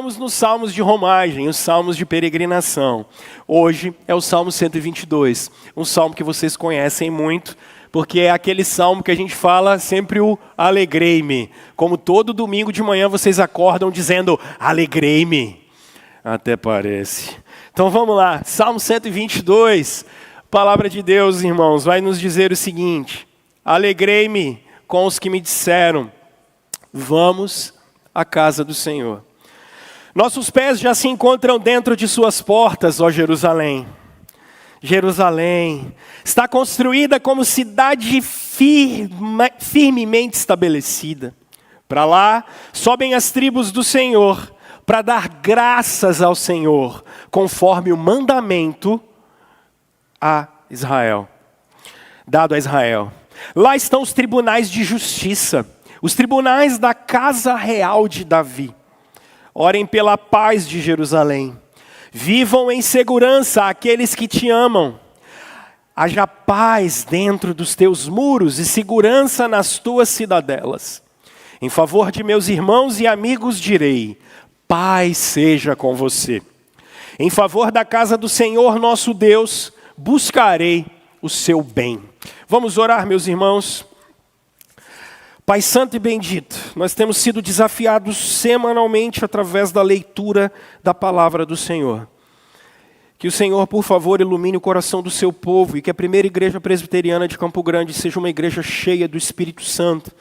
estamos nos salmos de romagem, os salmos de peregrinação. Hoje é o Salmo 122, um salmo que vocês conhecem muito, porque é aquele salmo que a gente fala sempre o alegrei-me. Como todo domingo de manhã vocês acordam dizendo alegrei-me. Até parece. Então vamos lá, Salmo 122, palavra de Deus, irmãos, vai nos dizer o seguinte: alegrei-me com os que me disseram, vamos à casa do Senhor. Nossos pés já se encontram dentro de suas portas, ó Jerusalém. Jerusalém está construída como cidade firmemente estabelecida. Para lá sobem as tribos do Senhor, para dar graças ao Senhor, conforme o mandamento dado a Israel. Lá estão os tribunais de justiça, os tribunais da casa real de Davi. Orem pela paz de Jerusalém. Vivam em segurança aqueles que te amam. Haja paz dentro dos teus muros e segurança nas tuas cidadelas. Em favor de meus irmãos e amigos direi, paz seja com você. Em favor da casa do Senhor nosso Deus, buscarei o seu bem. Vamos orar, meus irmãos. Pai santo e bendito, nós temos sido desafiados semanalmente através da leitura da palavra do Senhor. Que o Senhor, por favor, ilumine o coração do seu povo e que a primeira igreja presbiteriana de Campo Grande seja uma igreja cheia do Espírito Santo.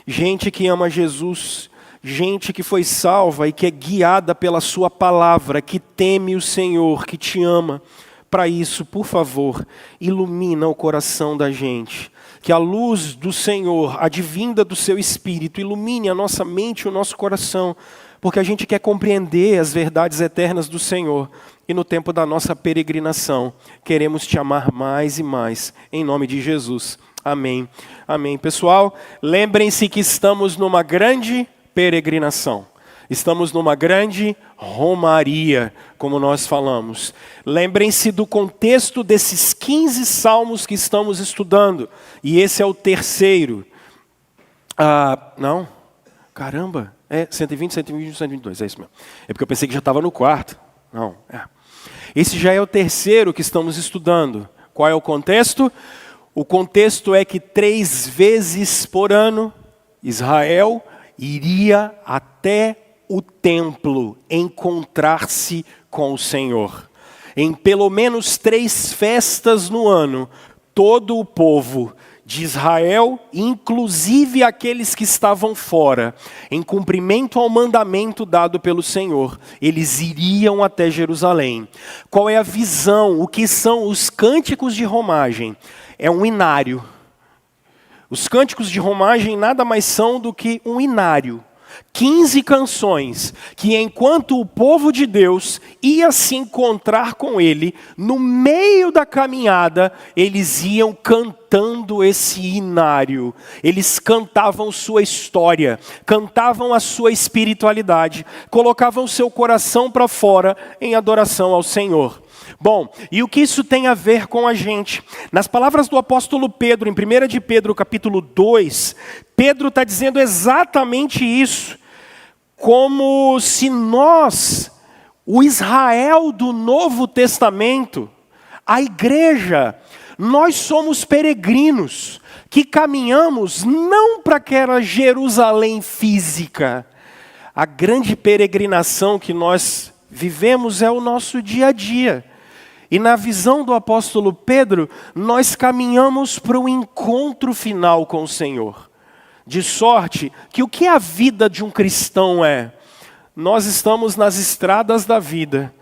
Gente que ama Jesus, gente que foi salva e que é guiada pela sua palavra, que teme o Senhor, que te ama. Para isso, por favor, ilumina o coração da gente. Que a luz do Senhor, advinda do seu Espírito, ilumine a nossa mente e o nosso coração, porque a gente quer compreender as verdades eternas do Senhor. E no tempo da nossa peregrinação, queremos te amar mais e mais, em nome de Jesus. Amém. Amém. Pessoal, lembrem-se que estamos numa grande peregrinação. Estamos numa grande romaria, como nós falamos. Lembrem-se do contexto desses 15 salmos que estamos estudando. E esse é o terceiro. Não? Caramba. É 120, 121, 122, é isso mesmo. É porque eu pensei que já estava no quarto. Não, é. Esse já é o terceiro que estamos estudando. Qual é o contexto? O contexto é que 3 vezes por ano, Israel iria até o templo encontrar-se com o Senhor. Em pelo menos 3 festas no ano, todo o povo de Israel, inclusive aqueles que estavam fora, em cumprimento ao mandamento dado pelo Senhor, eles iriam até Jerusalém. Qual é a visão? O que são os cânticos de romagem? É um inário. Os cânticos de romagem nada mais são do que um inário. 15 canções que, enquanto o povo de Deus ia se encontrar com ele, no meio da caminhada, eles iam cantando esse inário. Eles cantavam sua história, cantavam a sua espiritualidade, colocavam seu coração para fora em adoração ao Senhor. Bom, e o que isso tem a ver com a gente? Nas palavras do apóstolo Pedro, em 1 de Pedro, capítulo 2, Pedro está dizendo exatamente isso. Como se nós, o Israel do Novo Testamento, a igreja, nós somos peregrinos, que caminhamos não para aquela Jerusalém física. A grande peregrinação que nós vivemos é o nosso dia a dia. E na visão do apóstolo Pedro, nós caminhamos para o encontro final com o Senhor. De sorte que o que a vida de um cristão é? Nós estamos nas estradas da vida,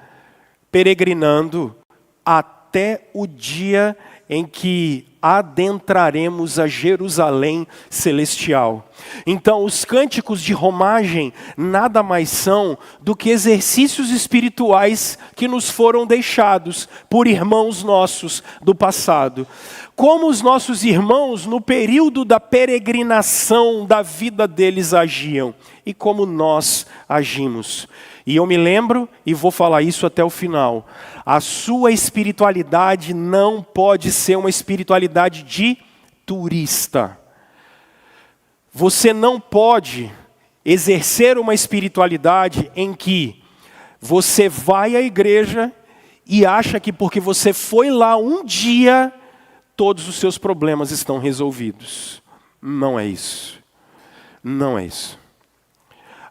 peregrinando até o dia em que adentraremos a Jerusalém celestial. Então, os cânticos de romagem nada mais são do que exercícios espirituais que nos foram deixados por irmãos nossos do passado. Como os nossos irmãos, no período da peregrinação da vida deles, agiam e como nós agimos. E eu me lembro, e vou falar isso até o final, a sua espiritualidade não pode ser uma espiritualidade de turista. Você não pode exercer uma espiritualidade em que você vai à igreja e acha que porque você foi lá um dia, todos os seus problemas estão resolvidos. Não é isso. Não é isso.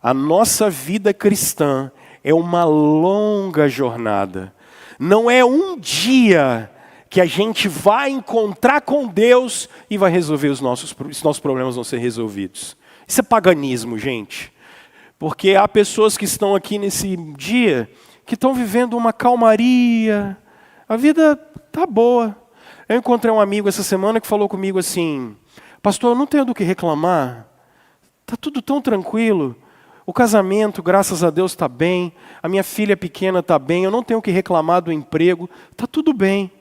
A nossa vida cristã é uma longa jornada. Não é um dia que a gente vai encontrar com Deus e vai resolver os nossos problemas vão ser resolvidos. Isso é paganismo, gente. Porque há pessoas que estão aqui nesse dia que estão vivendo uma calmaria. A vida está boa. Eu encontrei um amigo essa semana que falou comigo assim: pastor, eu não tenho do que reclamar. Está tudo tão tranquilo. O casamento, graças a Deus, está bem. A minha filha pequena está bem. Eu não tenho o que reclamar do emprego. Está tudo bem.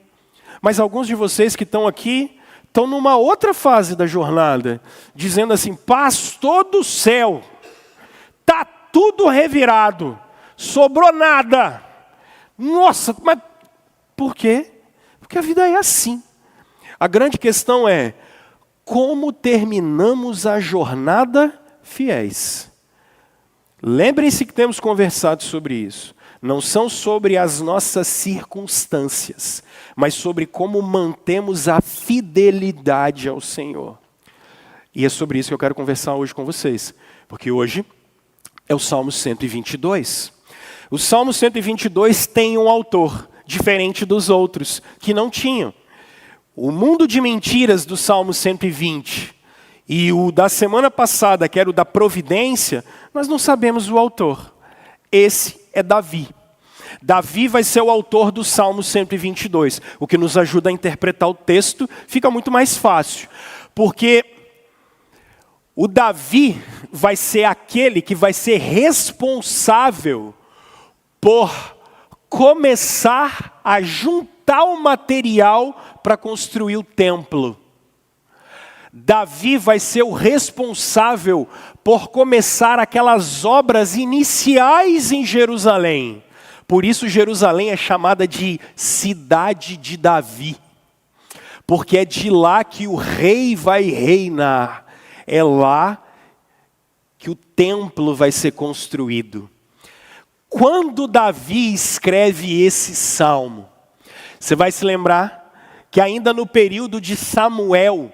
Mas alguns de vocês que estão aqui estão numa outra fase da jornada, dizendo assim: pastor do céu, está tudo revirado. Sobrou nada. Nossa, mas por quê? Porque a vida é assim. A grande questão é, como terminamos a jornada fiéis? Lembrem-se que temos conversado sobre isso. Não são sobre as nossas circunstâncias, mas sobre como mantemos a fidelidade ao Senhor. E é sobre isso que eu quero conversar hoje com vocês. Porque hoje é o Salmo 122. O Salmo 122 tem um autor, diferente dos outros, que não tinham. O mundo de mentiras do Salmo 120 e o da semana passada, que era o da providência, nós não sabemos o autor. Esse é Davi. Davi vai ser o autor do Salmo 122, o que nos ajuda a interpretar o texto, fica muito mais fácil. Porque o Davi vai ser aquele que vai ser responsável por começar a juntar o material para construir o templo. Davi vai ser o responsável por começar aquelas obras iniciais em Jerusalém. Por isso Jerusalém é chamada de cidade de Davi. Porque é de lá que o rei vai reinar. É lá que o templo vai ser construído. Quando Davi escreve esse salmo, você vai se lembrar que ainda no período de Samuel,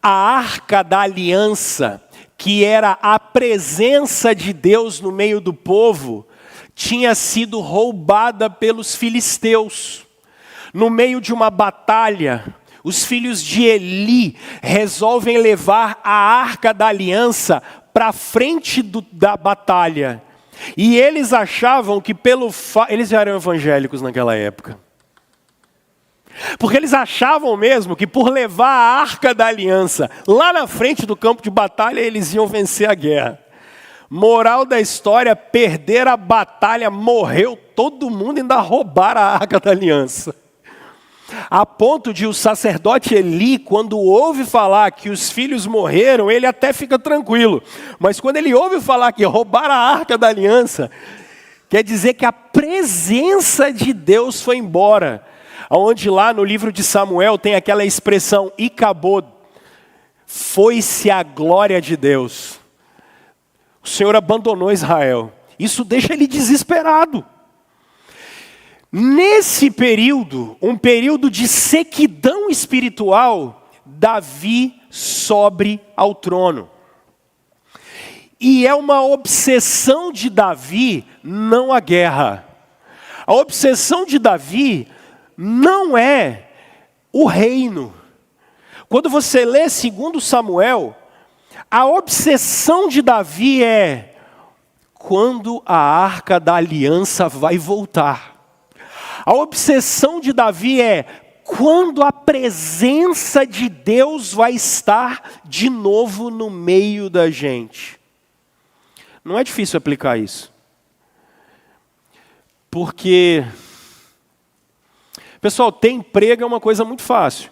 a arca da aliança, que era a presença de Deus no meio do povo, tinha sido roubada pelos filisteus. No meio de uma batalha, os filhos de Eli resolvem levar a arca da aliança para frente da batalha. E eles achavam que eles já eram evangélicos naquela época. Porque eles achavam mesmo que por levar a arca da aliança lá na frente do campo de batalha, eles iam vencer a guerra. Moral da história, perder a batalha, morreu todo mundo, ainda roubaram a arca da aliança. A ponto de o sacerdote Eli, quando ouve falar que os filhos morreram, ele até fica tranquilo. Mas quando ele ouve falar que roubaram a arca da aliança, quer dizer que a presença de Deus foi embora. Onde lá no livro de Samuel tem aquela expressão, e acabou, foi-se a glória de Deus. O Senhor abandonou Israel. Isso deixa ele desesperado. Nesse período, um período de sequidão espiritual, Davi sobe ao trono. E é uma obsessão de Davi, não a guerra. A obsessão de Davi não é o reino. Quando você lê 2 Samuel, a obsessão de Davi é quando a arca da aliança vai voltar. A obsessão de Davi é quando a presença de Deus vai estar de novo no meio da gente. Não é difícil aplicar isso. Porque, pessoal, ter emprego é uma coisa muito fácil.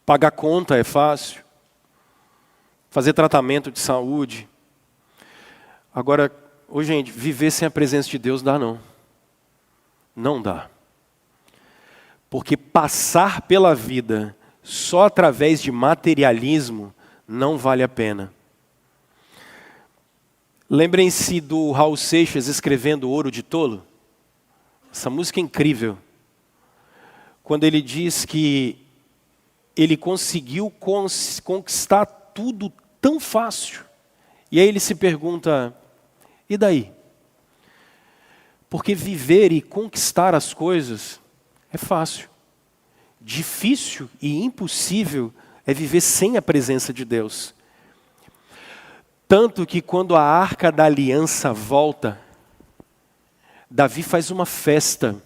Pagar conta é fácil. Fazer tratamento de saúde. Agora, gente, viver sem a presença de Deus dá não. Não dá. Porque passar pela vida só através de materialismo não vale a pena. Lembrem-se do Raul Seixas escrevendo Ouro de Tolo. Essa música é incrível. Quando ele diz que ele conseguiu conquistar tudo tão fácil. E aí ele se pergunta, e daí? Porque viver e conquistar as coisas é fácil. Difícil e impossível é viver sem a presença de Deus. Tanto que quando a arca da aliança volta, Davi faz uma festa.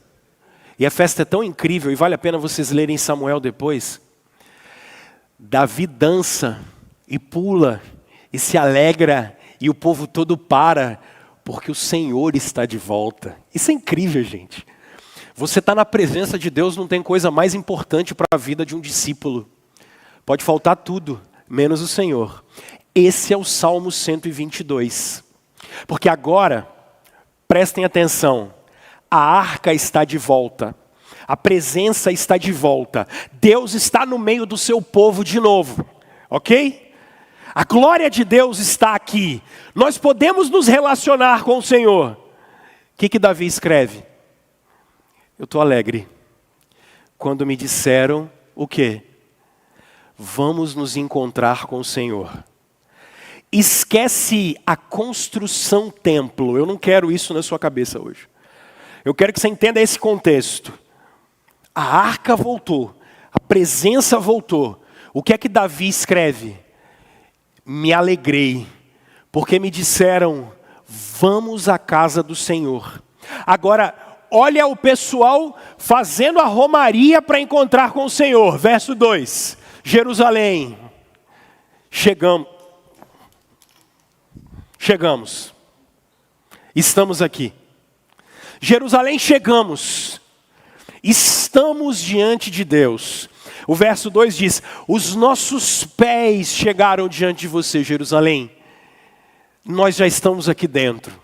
E a festa é tão incrível, e vale a pena vocês lerem Samuel depois. Davi dança e pula e se alegra e o povo todo para, porque o Senhor está de volta. Isso é incrível, gente. Você está na presença de Deus, não tem coisa mais importante para a vida de um discípulo. Pode faltar tudo, menos o Senhor. Esse é o Salmo 122. Porque agora, prestem atenção, a arca está de volta. A presença está de volta. Deus está no meio do seu povo de novo. Ok? A glória de Deus está aqui. Nós podemos nos relacionar com o Senhor. O que Davi escreve? Eu estou alegre. Quando me disseram o quê? Vamos nos encontrar com o Senhor. Esquece a construção templo. Eu não quero isso na sua cabeça hoje. Eu quero que você entenda esse contexto. A arca voltou. A presença voltou. O que é que Davi escreve? Me alegrei, porque me disseram, vamos à casa do Senhor. Agora, olha o pessoal fazendo a romaria para encontrar com o Senhor. Verso 2. Jerusalém. Chegamos. Estamos aqui. Jerusalém, chegamos. Estamos diante de Deus. O verso 2 diz, os nossos pés chegaram diante de você, Jerusalém. Nós já estamos aqui dentro.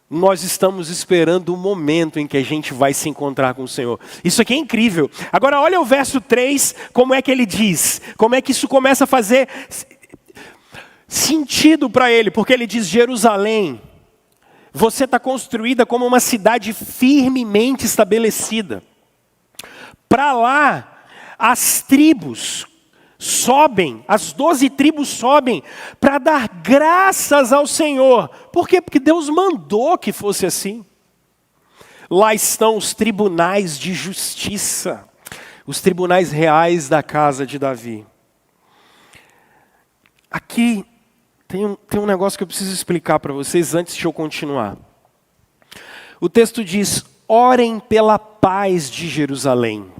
Nós estamos esperando o momento em que a gente vai se encontrar com o Senhor. Isso aqui é incrível. Agora olha o verso 3, como é que ele diz. Como é que isso começa a fazer sentido para ele. Porque ele diz, Jerusalém, você está construída como uma cidade firmemente estabelecida. Para lá, as tribos sobem, as 12 tribos sobem para dar graças ao Senhor. Por quê? Porque Deus mandou que fosse assim. Lá estão os tribunais de justiça, os tribunais reais da casa de Davi. Aqui tem um negócio que eu preciso explicar para vocês antes de eu continuar. O texto diz, orem pela paz de Jerusalém.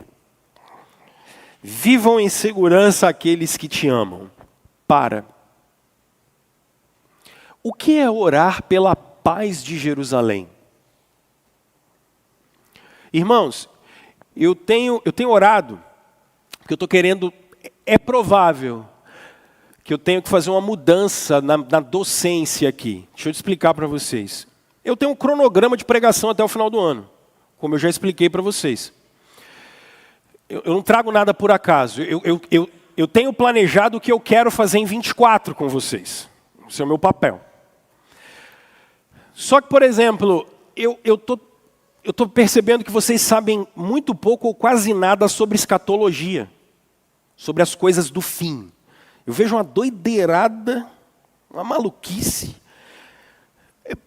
Vivam em segurança aqueles que te amam. O que é orar pela paz de Jerusalém? Irmãos, eu tenho orado, porque eu estou querendo, é provável que eu tenho que fazer uma mudança na docência aqui. Deixa eu explicar para vocês. Eu tenho um cronograma de pregação até o final do ano, como eu já expliquei para vocês. Eu não trago nada por acaso. Eu tenho planejado o que eu quero fazer em 24 com vocês. Esse é o meu papel. Só que, por exemplo, eu estou percebendo que vocês sabem muito pouco ou quase nada sobre escatologia. Sobre as coisas do fim. Eu vejo uma doideirada, uma maluquice.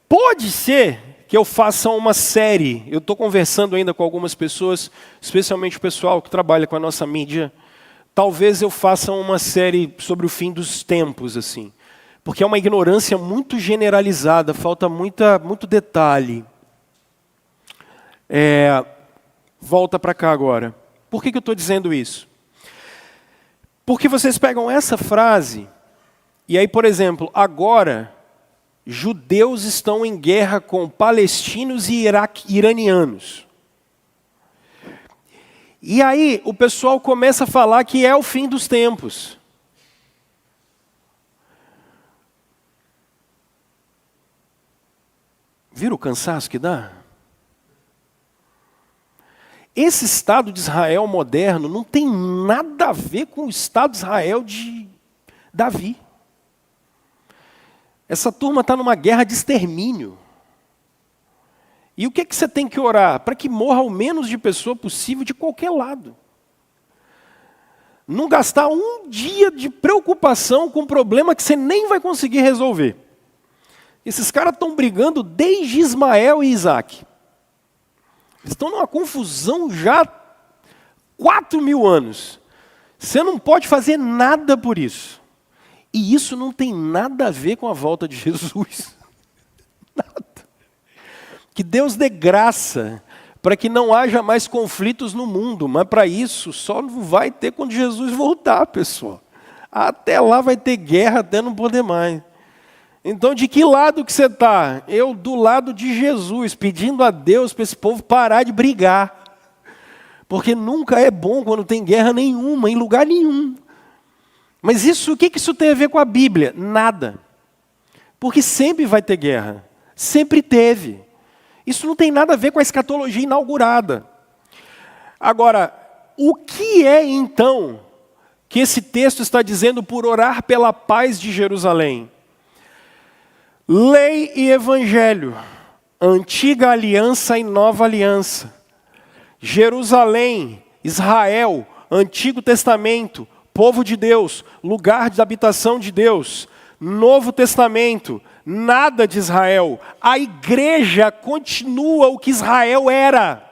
Pode ser que eu faça uma série. Eu estou conversando ainda com algumas pessoas, especialmente o pessoal que trabalha com a nossa mídia. Talvez eu faça uma série sobre o fim dos tempos, assim. Porque é uma ignorância muito generalizada, falta muito detalhe. Volta para cá agora. Por que eu estou dizendo isso? Porque vocês pegam essa frase, e aí, por exemplo, agora, judeus estão em guerra com palestinos e iranianos. E aí o pessoal começa a falar que é o fim dos tempos. Viram o cansaço que dá? Esse Estado de Israel moderno não tem nada a ver com o Estado de Israel de Davi. Essa turma está numa guerra de extermínio. E o que que você tem que orar? Para que morra o menos de pessoa possível de qualquer lado. Não gastar um dia de preocupação com um problema que você nem vai conseguir resolver. Esses caras estão brigando desde Ismael e Isaac. Eles estão numa confusão já há 4.000 anos. Você não pode fazer nada por isso. E isso não tem nada a ver com a volta de Jesus. Nada. Que Deus dê graça para que não haja mais conflitos no mundo. Mas para isso só não vai ter quando Jesus voltar, pessoal. Até lá vai ter guerra até não poder mais. Então, de que lado que você está? Eu do lado de Jesus, pedindo a Deus para esse povo parar de brigar. Porque nunca é bom quando tem guerra nenhuma, em lugar nenhum. Mas isso, o que isso tem a ver com a Bíblia? Nada. Porque sempre vai ter guerra. Sempre teve. Isso não tem nada a ver com a escatologia inaugurada. Agora, o que é então que esse texto está dizendo por orar pela paz de Jerusalém? Lei e Evangelho, antiga aliança e nova aliança. Jerusalém, Israel, Antigo Testamento, povo de Deus, lugar de habitação de Deus. Novo Testamento, nada de Israel. A igreja continua o que Israel era.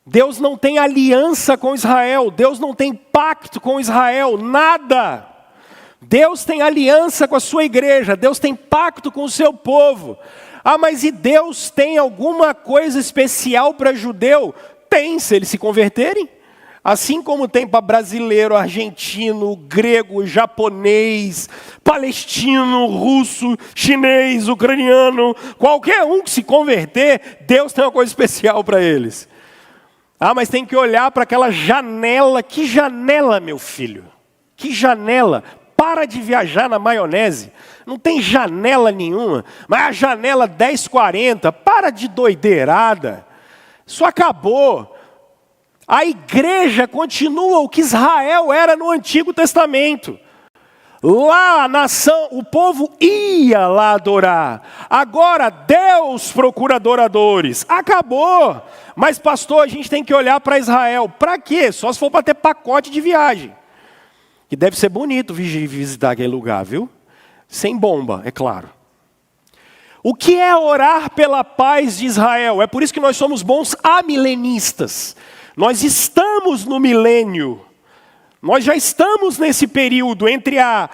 Deus não tem aliança com Israel, Deus não tem pacto com Israel, nada. Deus tem aliança com a sua igreja, Deus tem pacto com o seu povo. Ah, mas e Deus tem alguma coisa especial para judeu? Tem, se eles se converterem. Assim como tem para brasileiro, argentino, grego, japonês, palestino, russo, chinês, ucraniano, qualquer um que se converter, Deus tem uma coisa especial para eles. Ah, mas tem que olhar para aquela janela. Que janela, meu filho? Que janela? Para de viajar na maionese. Não tem janela nenhuma. Mas a janela 1040, para de doideirada. Isso acabou. A igreja continua o que Israel era no Antigo Testamento. Lá a nação, o povo ia lá adorar. Agora Deus procura adoradores. Acabou. Mas pastor, a gente tem que olhar para Israel. Para quê? Só se for para ter pacote de viagem. Que deve ser bonito visitar aquele lugar, viu? Sem bomba, é claro. O que é orar pela paz de Israel? É por isso que nós somos bons amilenistas. Nós estamos no milênio. Nós já estamos nesse período entre a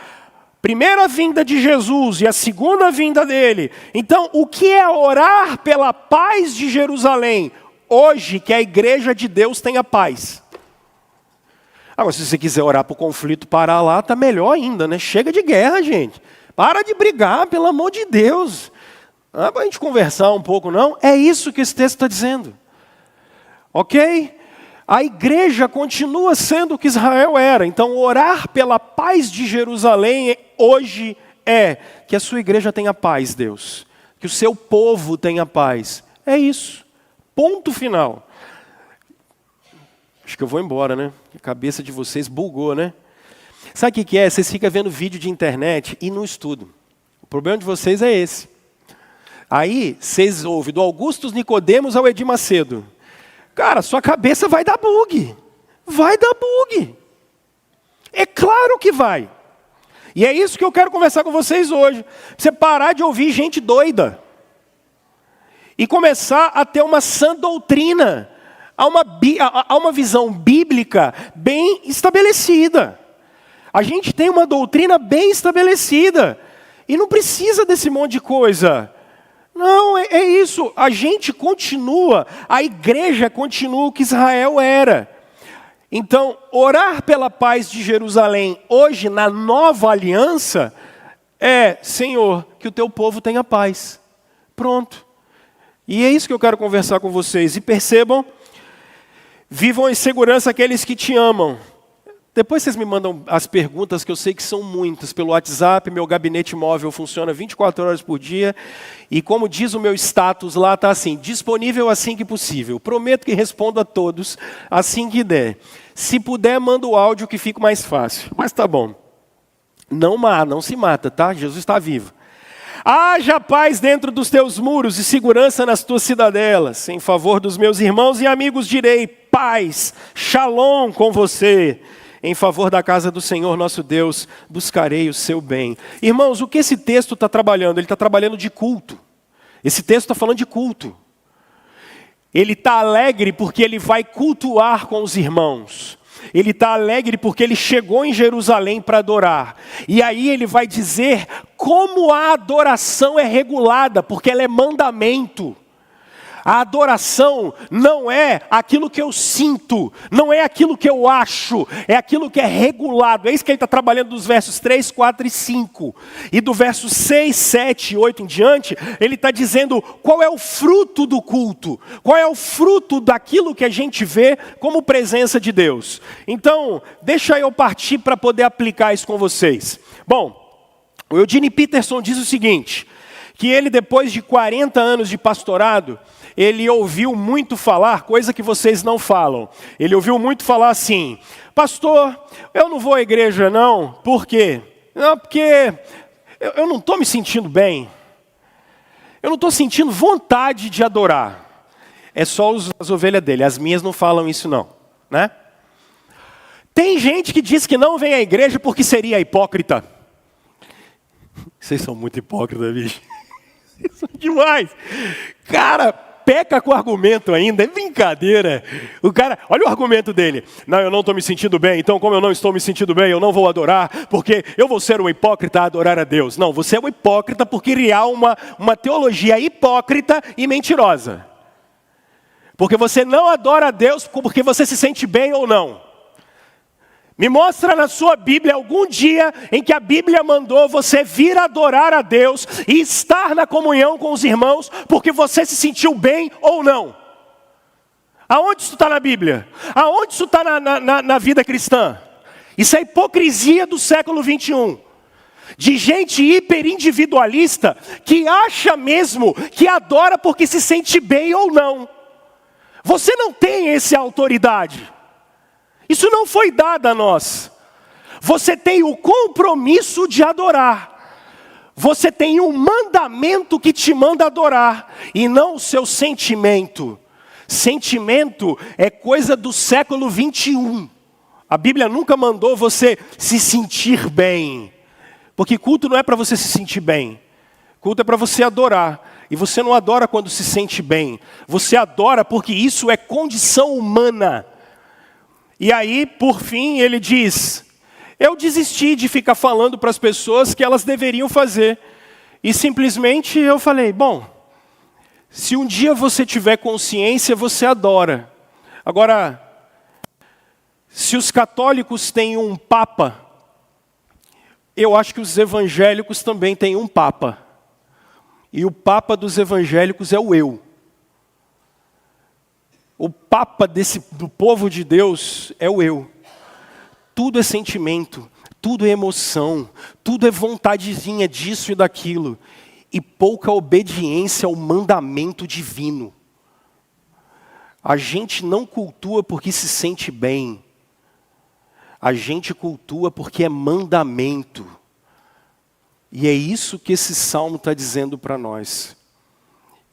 primeira vinda de Jesus e a segunda vinda dele. Então, o que é orar pela paz de Jerusalém? Hoje, que a igreja de Deus tenha paz. Agora, se você quiser orar para o conflito parar lá, está melhor ainda, né? Chega de guerra, gente. Para de brigar, pelo amor de Deus. Não é para a gente conversar um pouco, não? É isso que esse texto está dizendo. Ok? A igreja continua sendo o que Israel era. Então, orar pela paz de Jerusalém hoje é que a sua igreja tenha paz, Deus. Que o seu povo tenha paz. É isso. Ponto final. Acho que eu vou embora, né? A cabeça de vocês bugou, né? Sabe o que é? Vocês ficam vendo vídeo de internet e não estudam. O problema de vocês é esse. Aí, vocês ouvem do Augustus Nicodemos ao Edir Macedo. Cara, sua cabeça vai dar bug. Vai dar bug. É claro que vai. E é isso que eu quero conversar com vocês hoje. Você parar de ouvir gente doida. E começar a ter uma sã doutrina. Há uma visão bíblica bem estabelecida. A gente tem uma doutrina bem estabelecida. E não precisa desse monte de coisa. Não, é isso. A gente continua, a igreja continua o que Israel era. Então, orar pela paz de Jerusalém hoje, na nova aliança, é, Senhor, que o teu povo tenha paz. Pronto. E é isso que eu quero conversar com vocês. E percebam, vivam em segurança aqueles que te amam. Depois vocês me mandam as perguntas, que eu sei que são muitas, pelo WhatsApp. Meu gabinete móvel funciona 24 horas por dia. E como diz o meu status lá, está assim, disponível assim que possível. Prometo que respondo a todos assim que der. Se puder, manda o áudio que fica mais fácil. Mas tá bom. Não se mata, tá? Jesus está vivo. Haja paz dentro dos teus muros e segurança nas tuas cidadelas. Em favor dos meus irmãos e amigos direi, paz, shalom com você. Em favor da casa do Senhor nosso Deus, buscarei o seu bem. Irmãos, o que esse texto está trabalhando? Ele está trabalhando de culto. Esse texto está falando de culto. Ele está alegre porque ele vai cultuar com os irmãos. Ele está alegre porque ele chegou em Jerusalém para adorar. E aí ele vai dizer como a adoração é regulada, porque ela é mandamento. A adoração não é aquilo que eu sinto, não é aquilo que eu acho, é aquilo que é regulado. É isso que ele está trabalhando dos versos 3, 4 e 5. E do verso 6, 7 e 8 em diante, ele está dizendo qual é o fruto do culto, qual é o fruto daquilo que a gente vê como presença de Deus. Então, deixa eu partir para poder aplicar isso com vocês. Bom, o Eugene Peterson diz o seguinte, que ele depois de 40 anos de pastorado, ele ouviu muito falar, coisa que vocês não falam. Ele ouviu muito falar assim, pastor, eu não vou à igreja não, por quê? Não, porque eu não estou me sentindo bem. Eu não estou sentindo vontade de adorar. É só as ovelhas dele, as minhas não falam isso não, né? Tem gente que diz que não vem à igreja porque seria hipócrita. Vocês são muito hipócritas, bicho. Vocês são demais. Cara, peca com argumento ainda, é brincadeira. O cara, olha o argumento dele. Não, eu não estou me sentindo bem, então como eu não estou me sentindo bem, eu não vou adorar, porque eu vou ser um hipócrita a adorar a Deus. Não, você é um hipócrita por criar uma teologia hipócrita e mentirosa. Porque você não adora a Deus porque você se sente bem ou não. Me mostra na sua Bíblia algum dia em que a Bíblia mandou você vir adorar a Deus e estar na comunhão com os irmãos porque você se sentiu bem ou não. Aonde isso está na Bíblia? Aonde isso está na vida cristã? Isso é hipocrisia do século 21. De gente hiperindividualista que acha mesmo que adora porque se sente bem ou não. Você não tem essa autoridade. Isso não foi dado a nós. Você tem o compromisso de adorar. Você tem um mandamento que te manda adorar, e não o seu sentimento. Sentimento é coisa do século 21. A Bíblia nunca mandou você se sentir bem. Porque culto não é para você se sentir bem. Culto é para você adorar. E você não adora quando se sente bem. Você adora porque isso é condição humana. E aí, por fim, ele diz, eu desisti de ficar falando para as pessoas que elas deveriam fazer. E simplesmente eu falei, bom, se um dia você tiver consciência, você adora. Agora, se os católicos têm um papa, eu acho que os evangélicos também têm um papa. E o papa dos evangélicos é o eu. O papa do povo de Deus é o eu. Tudo é sentimento, tudo é emoção, tudo é vontadezinha disso e daquilo. E pouca obediência ao mandamento divino. A gente não cultua porque se sente bem. A gente cultua porque é mandamento. E é isso que esse salmo está dizendo para nós.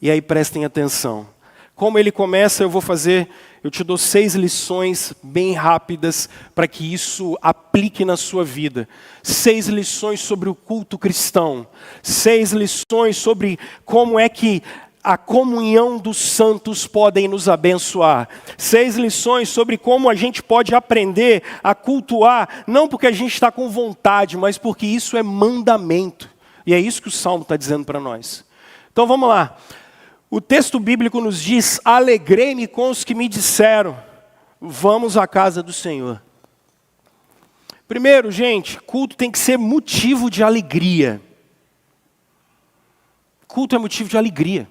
E aí prestem atenção. Como ele começa, eu te dou 6 lições bem rápidas para que isso aplique na sua vida. 6 lições sobre o culto cristão. 6 lições sobre como é que a comunhão dos santos podem nos abençoar. 6 lições sobre como a gente pode aprender a cultuar, não porque a gente está com vontade, mas porque isso é mandamento. E é isso que o Salmo está dizendo para nós. Então vamos lá. O texto bíblico nos diz, alegrei-me com os que me disseram, vamos à casa do Senhor. Primeiro, gente, culto tem que ser motivo de alegria. Culto é motivo de alegria.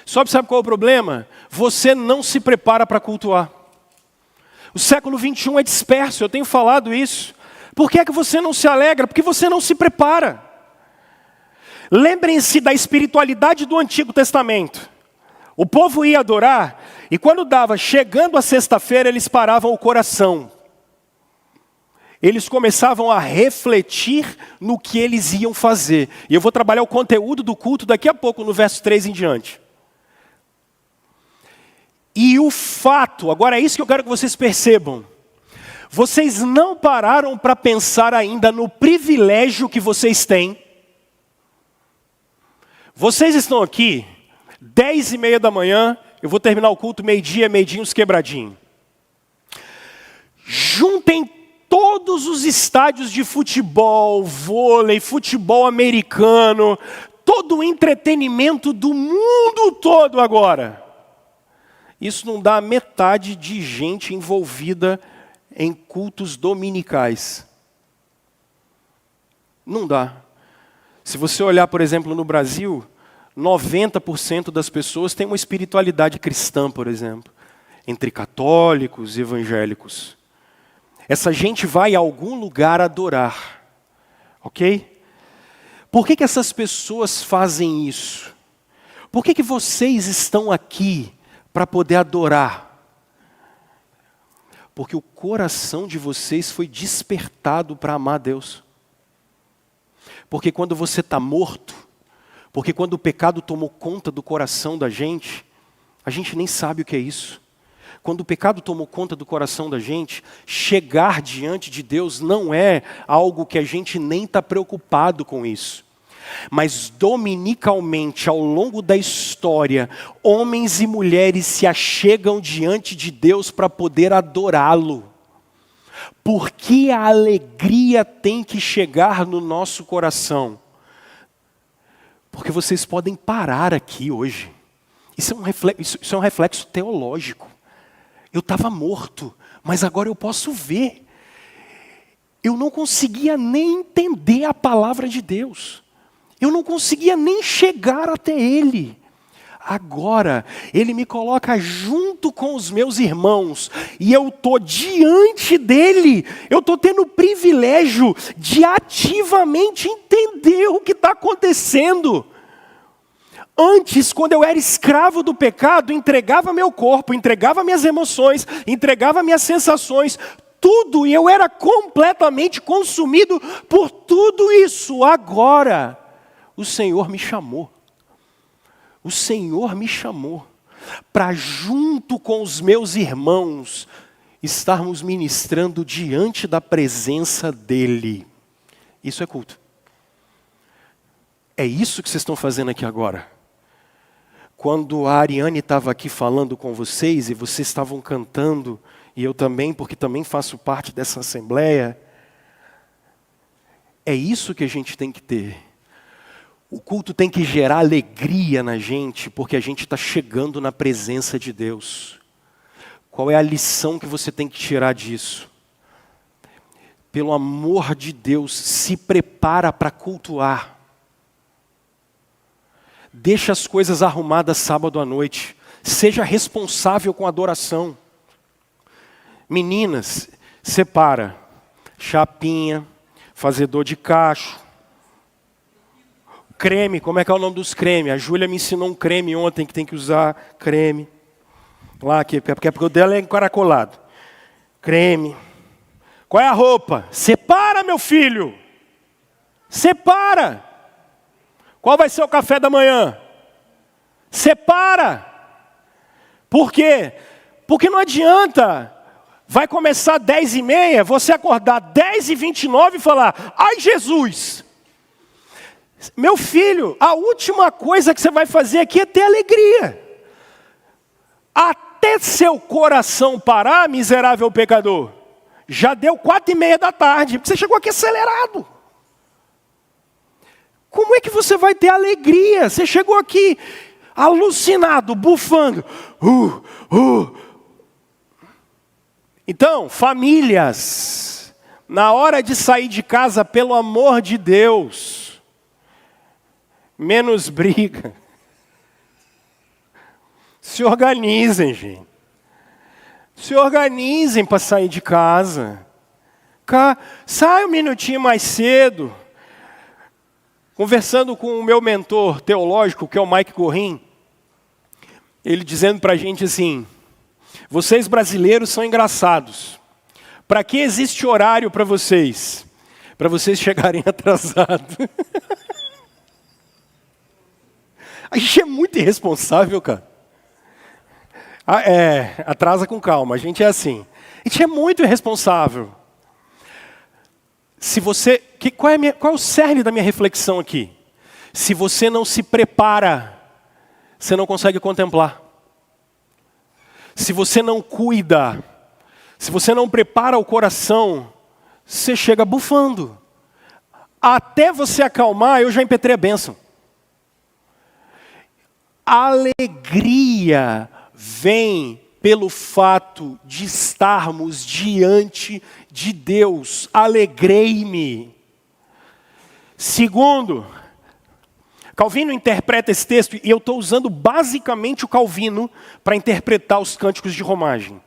Sabe qual é o problema? Você não se prepara para cultuar. O século 21 é disperso, eu tenho falado isso. Por que é que você não se alegra? Porque você não se prepara. Lembrem-se da espiritualidade do Antigo Testamento. O povo ia adorar, e quando dava, chegando a sexta-feira, eles paravam o coração. eles começavam a refletir no que eles iam fazer. E eu vou trabalhar o conteúdo do culto daqui a pouco, no verso 3 em diante. E o fato, agora é isso que eu quero que vocês percebam. Vocês não pararam para pensar ainda no privilégio que vocês têm. Vocês estão aqui, 10:30 da manhã, eu vou terminar o culto meio-dia, uns quebradinhos. Juntem todos os estádios de futebol, vôlei, futebol americano, todo o entretenimento do mundo todo agora. Isso não dá a metade de gente envolvida em cultos dominicais. Não dá. Se você olhar, por exemplo, no Brasil, 90% das pessoas têm uma espiritualidade cristã, por exemplo, entre católicos e evangélicos. Essa gente vai a algum lugar adorar, ok? Por que essas pessoas fazem isso? Por que vocês estão aqui para poder adorar? Porque o coração de vocês foi despertado para amar Deus. Porque quando você está morto, porque quando o pecado tomou conta do coração da gente, a gente nem sabe o que é isso. Quando o pecado tomou conta do coração da gente, chegar diante de Deus não é algo que a gente nem está preocupado com isso. Mas dominicalmente, ao longo da história, homens e mulheres se achegam diante de Deus para poder adorá-lo. Porque a alegria tem que chegar no nosso coração? Porque vocês podem parar aqui hoje. Isso é um reflexo teológico. Eu estava morto, mas agora eu posso ver. Eu não conseguia nem entender a palavra de Deus. Eu não conseguia nem chegar até Ele. Agora, Ele me coloca junto com os meus irmãos, e eu estou diante dEle. Eu estou tendo o privilégio de ativamente entender o que está acontecendo. Antes, quando eu era escravo do pecado, entregava meu corpo, entregava minhas emoções, entregava minhas sensações, tudo, e eu era completamente consumido por tudo isso. Agora, o Senhor me chamou. O Senhor me chamou para, junto com os meus irmãos, estarmos ministrando diante da presença dEle. Isso é culto. É isso que vocês estão fazendo aqui agora. Quando a Ariane estava aqui falando com vocês, e vocês estavam cantando, e eu também, porque também faço parte dessa assembleia, é isso que a gente tem que ter. O culto tem que gerar alegria na gente, porque a gente está chegando na presença de Deus. Qual é a lição que você tem que tirar disso? Pelo amor de Deus, se prepara para cultuar. Deixa as coisas arrumadas sábado à noite. Seja responsável com a adoração. Meninas, separa. Chapinha, fazedor de cacho. Creme, como é que é o nome dos cremes? A Júlia me ensinou um creme ontem que tem que usar creme. Lá, porque o dela é encaracolado. Creme. Qual é a roupa? Separa, meu filho. Separa. Qual vai ser o café da manhã? Separa. Por quê? Porque não adianta. Vai começar 10:30, você acordar 10:29 e falar, ai Jesus. Meu filho, a última coisa que você vai fazer aqui é ter alegria. Até seu coração parar, miserável pecador. Já deu 4:30 da tarde, porque você chegou aqui acelerado. Como é que você vai ter alegria? Você chegou aqui alucinado, bufando. Então, famílias, na hora de sair de casa, pelo amor de Deus, menos briga. Se organizem, gente. Se organizem para sair de casa. Sai um minutinho mais cedo. Conversando com o meu mentor teológico, que é o Mike Gorin, ele dizendo para a gente assim, vocês brasileiros são engraçados, Para que existe horário para vocês? Para vocês chegarem atrasados. A gente é muito irresponsável, cara. Atrasa com calma, a gente é assim. A gente é muito irresponsável. Qual é o cerne da minha reflexão aqui? Se você não se prepara, você não consegue contemplar. Se você não cuida, se você não prepara o coração, você chega bufando. Até você acalmar, eu já impetrei a bênção. Alegria vem pelo fato de estarmos diante de Deus. Alegrei-me. Segundo, Calvino interpreta esse texto, e eu estou usando basicamente o Calvino para interpretar os cânticos de romagem.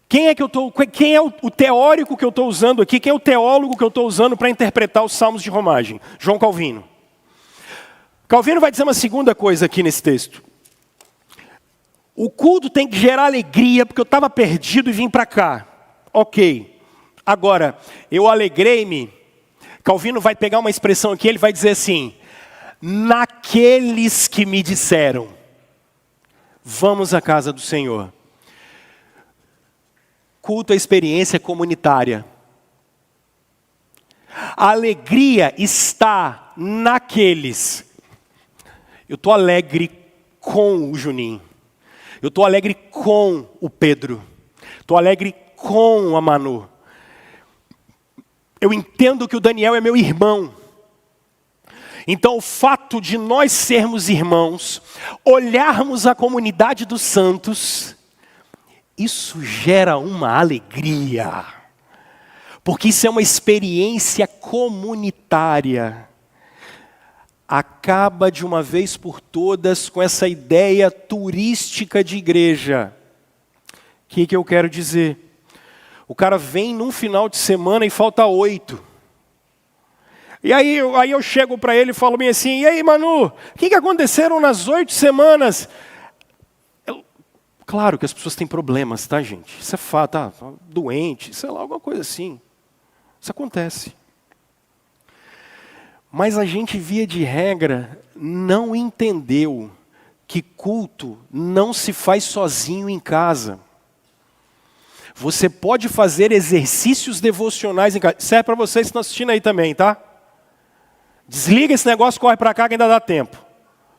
Quem é o teórico que eu estou usando aqui? Quem é o teólogo que eu estou usando para interpretar os salmos de romagem? João Calvino. Calvino vai dizer uma segunda coisa aqui nesse texto. O culto tem que gerar alegria, porque eu estava perdido e vim para cá. Ok. Agora, eu alegrei-me. Calvino vai pegar uma expressão aqui, ele vai dizer assim: naqueles que me disseram, vamos à casa do Senhor. Culto é experiência comunitária. A alegria está naqueles. Eu estou alegre com o Juninho. Eu estou alegre com o Pedro. Estou alegre com a Manu. Eu entendo que o Daniel é meu irmão. Então o fato de nós sermos irmãos, olharmos a comunidade dos santos, isso gera uma alegria. Porque isso é uma experiência comunitária. Acaba de uma vez por todas com essa ideia turística de igreja. O que eu quero dizer? O cara vem num final de semana e falta 8. E aí eu chego para ele e falo bem assim: e aí, Manu, o que aconteceram nas 8 semanas? Claro que as pessoas têm problemas, tá, gente? Isso é fato, tá doente, sei lá, alguma coisa assim. Isso acontece. Mas a gente, via de regra, não entendeu que culto não se faz sozinho em casa. Você pode fazer exercícios devocionais em casa. Serve para vocês que estão assistindo aí também, tá? Desliga esse negócio, corre para cá que ainda dá tempo.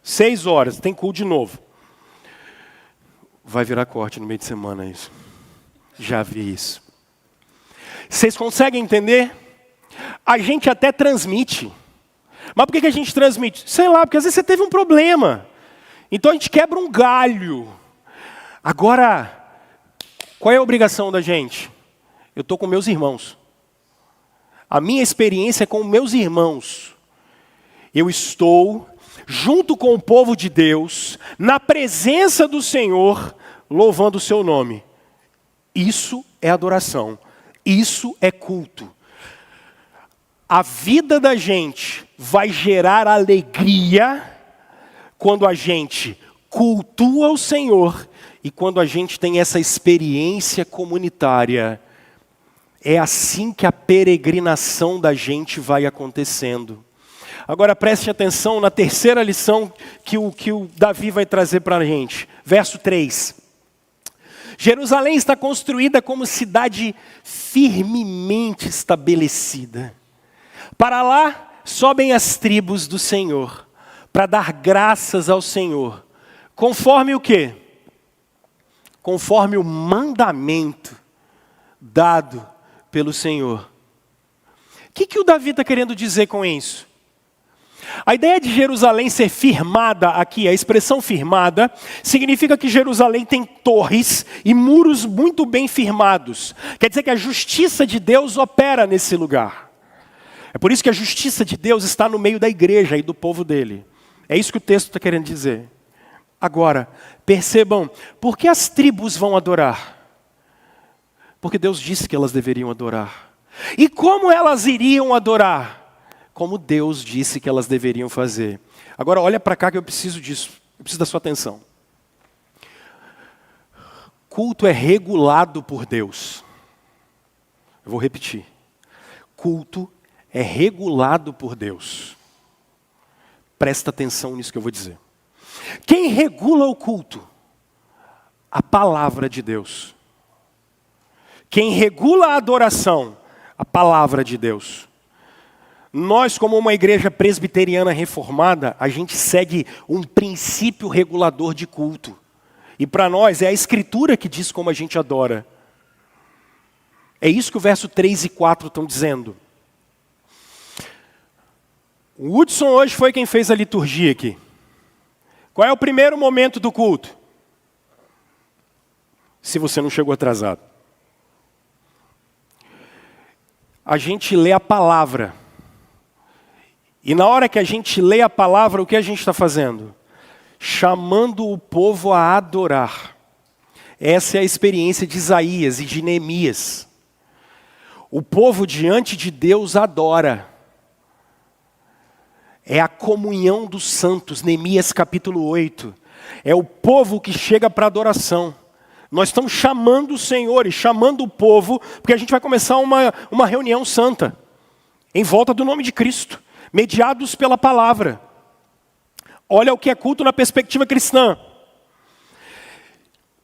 6 horas, tem culto de novo. Vai virar corte no meio de semana isso. Já vi isso. Vocês conseguem entender? A gente até transmite. Mas por que a gente transmite? Sei lá, porque às vezes você teve um problema. Então a gente quebra um galho. Agora, qual é a obrigação da gente? Eu estou com meus irmãos. A minha experiência é com meus irmãos. Eu estou junto com o povo de Deus, na presença do Senhor, louvando o seu nome. Isso é adoração. Isso é culto. A vida da gente vai gerar alegria quando a gente cultua o Senhor e quando a gente tem essa experiência comunitária. É assim que a peregrinação da gente vai acontecendo. Agora preste atenção na terceira lição que o Davi vai trazer para a gente. Verso 3. Jerusalém está construída como cidade firmemente estabelecida. Para lá sobem as tribos do Senhor, para dar graças ao Senhor. Conforme o quê? Conforme o mandamento dado pelo Senhor. O que o Davi está querendo dizer com isso? A ideia de Jerusalém ser firmada aqui, a expressão firmada, significa que Jerusalém tem torres e muros muito bem firmados. Quer dizer que a justiça de Deus opera nesse lugar. É por isso que a justiça de Deus está no meio da igreja e do povo dele. É isso que o texto está querendo dizer. Agora, percebam, por que as tribos vão adorar? Porque Deus disse que elas deveriam adorar. E como elas iriam adorar? Como Deus disse que elas deveriam fazer. Agora olha para cá que eu preciso disso. Eu preciso da sua atenção. Culto é regulado por Deus. Eu vou repetir. Culto é regulado por Deus. Presta atenção nisso que eu vou dizer. Quem regula o culto? A palavra de Deus. Quem regula a adoração? A palavra de Deus. Nós, como uma igreja presbiteriana reformada, a gente segue um princípio regulador de culto. E para nós é a Escritura que diz como a gente adora. É isso que o verso 3 e 4 estão dizendo. O Hudson hoje foi quem fez a liturgia aqui. Qual é o primeiro momento do culto? Se você não chegou atrasado. A gente lê a palavra. E na hora que a gente lê a palavra, o que a gente está fazendo? Chamando o povo a adorar. Essa é a experiência de Isaías e de Neemias. O povo diante de Deus adora. É a comunhão dos santos, Neemias capítulo 8. É o povo que chega para adoração. Nós estamos chamando o Senhor e chamando o povo, porque a gente vai começar uma reunião santa, em volta do nome de Cristo, mediados pela palavra. Olha o que é culto na perspectiva cristã.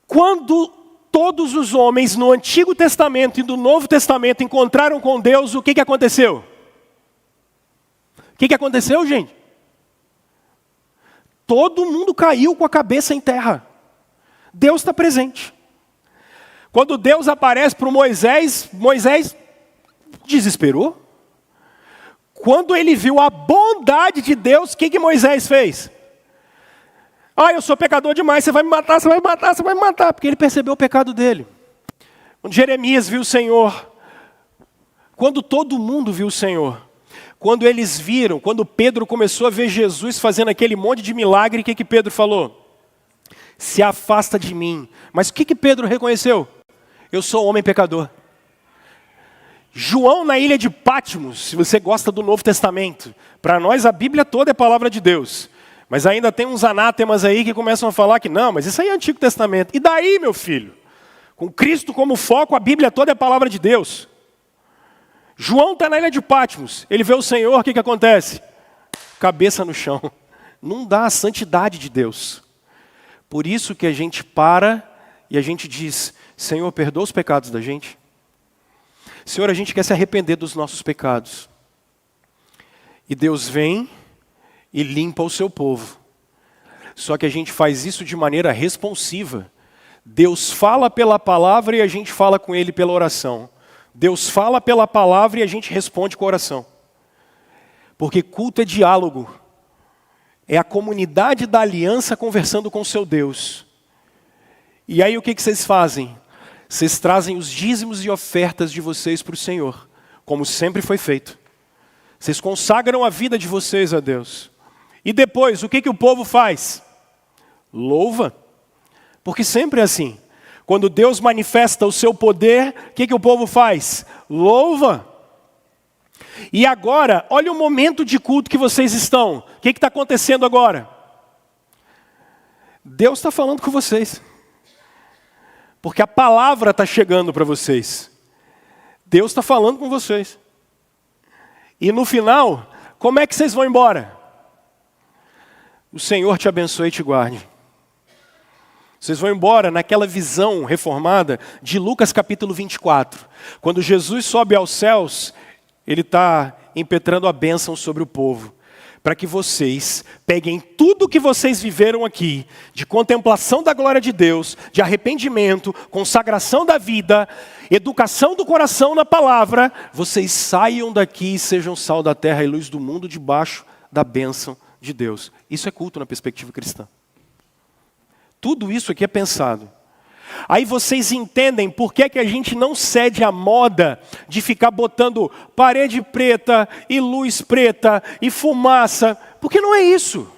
Quando todos os homens no Antigo Testamento e no Novo Testamento encontraram com Deus, o que aconteceu? O que aconteceu, gente? Todo mundo caiu com a cabeça em terra. Deus está presente. Quando Deus aparece para Moisés, Moisés desesperou. Quando ele viu a bondade de Deus, o que Moisés fez? Eu sou pecador demais, você vai me matar, você vai me matar, você vai me matar. Porque ele percebeu o pecado dele. Quando Jeremias viu o Senhor, quando todo mundo viu o Senhor, quando eles viram, quando Pedro começou a ver Jesus fazendo aquele monte de milagre, o que Pedro falou? Se afasta de mim. Mas o que Pedro reconheceu? Eu sou homem pecador. João na ilha de Patmos, se você gosta do Novo Testamento, para nós a Bíblia toda é palavra de Deus. Mas ainda tem uns anátemas aí que começam a falar que não, mas isso aí é Antigo Testamento. E daí, meu filho? Com Cristo como foco, a Bíblia toda é palavra de Deus. João está na ilha de Patmos, ele vê o Senhor, o que acontece? Cabeça no chão. Não dá a santidade de Deus. Por isso que a gente para e a gente diz, Senhor, perdoa os pecados da gente. Senhor, a gente quer se arrepender dos nossos pecados. E Deus vem e limpa o seu povo. Só que a gente faz isso de maneira responsiva. Deus fala pela palavra e a gente fala com Ele pela oração. Deus fala pela palavra e a gente responde com a oração. Porque culto é diálogo. É a comunidade da aliança conversando com o seu Deus. E aí o que vocês fazem? Vocês trazem os dízimos e ofertas de vocês para o Senhor, como sempre foi feito. Vocês consagram a vida de vocês a Deus. E depois, o que o povo faz? Louva. Porque sempre é assim. Quando Deus manifesta o seu poder, o que o povo faz? Louva. E agora, olha o momento de culto que vocês estão. O que está acontecendo agora? Deus está falando com vocês. Porque a palavra está chegando para vocês. Deus está falando com vocês. E no final, como é que vocês vão embora? O Senhor te abençoe e te guarde. Vocês vão embora naquela visão reformada de Lucas capítulo 24. Quando Jesus sobe aos céus, Ele está impetrando a bênção sobre o povo. Para que vocês peguem tudo que vocês viveram aqui, de contemplação da glória de Deus, de arrependimento, consagração da vida, educação do coração na palavra, vocês saiam daqui e sejam sal da terra e luz do mundo debaixo da bênção de Deus. Isso é culto na perspectiva cristã. Tudo isso aqui é pensado. Aí vocês entendem por que a gente não cede à moda de ficar botando parede preta e luz preta e fumaça. Porque não é isso.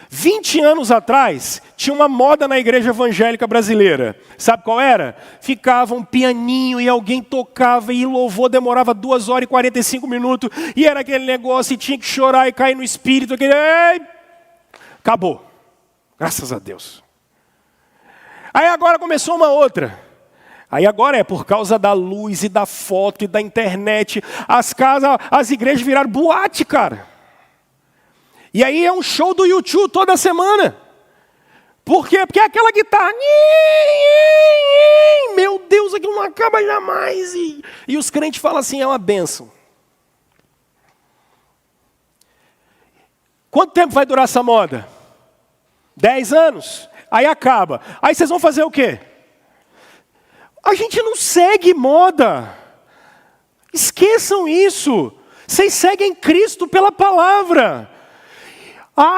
20 anos atrás, tinha uma moda na igreja evangélica brasileira. Sabe qual era? Ficava um pianinho e alguém tocava e louvor demorava 2 horas e 45 minutos. E era aquele negócio e tinha que chorar e cair no espírito. Acabou. Graças a Deus. Aí agora começou uma outra. Aí agora é por causa da luz e da foto e da internet. As igrejas viraram boate, cara. E aí é um show do YouTube toda semana. Por quê? Porque é aquela guitarra. Meu Deus, aquilo não acaba jamais. E os crentes falam assim, é uma bênção. Quanto tempo vai durar essa moda? 10 anos. Aí acaba. Aí vocês vão fazer o quê? A gente não segue moda. Esqueçam isso. Vocês seguem Cristo pela palavra.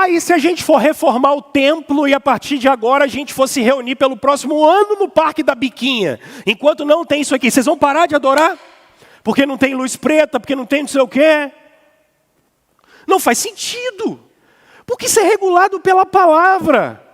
E se a gente for reformar o templo e a partir de agora a gente for se reunir pelo próximo ano no Parque da Biquinha, enquanto não tem isso aqui, vocês vão parar de adorar? Porque não tem luz preta, porque não tem não sei o quê? Não faz sentido. Porque isso é regulado pela palavra.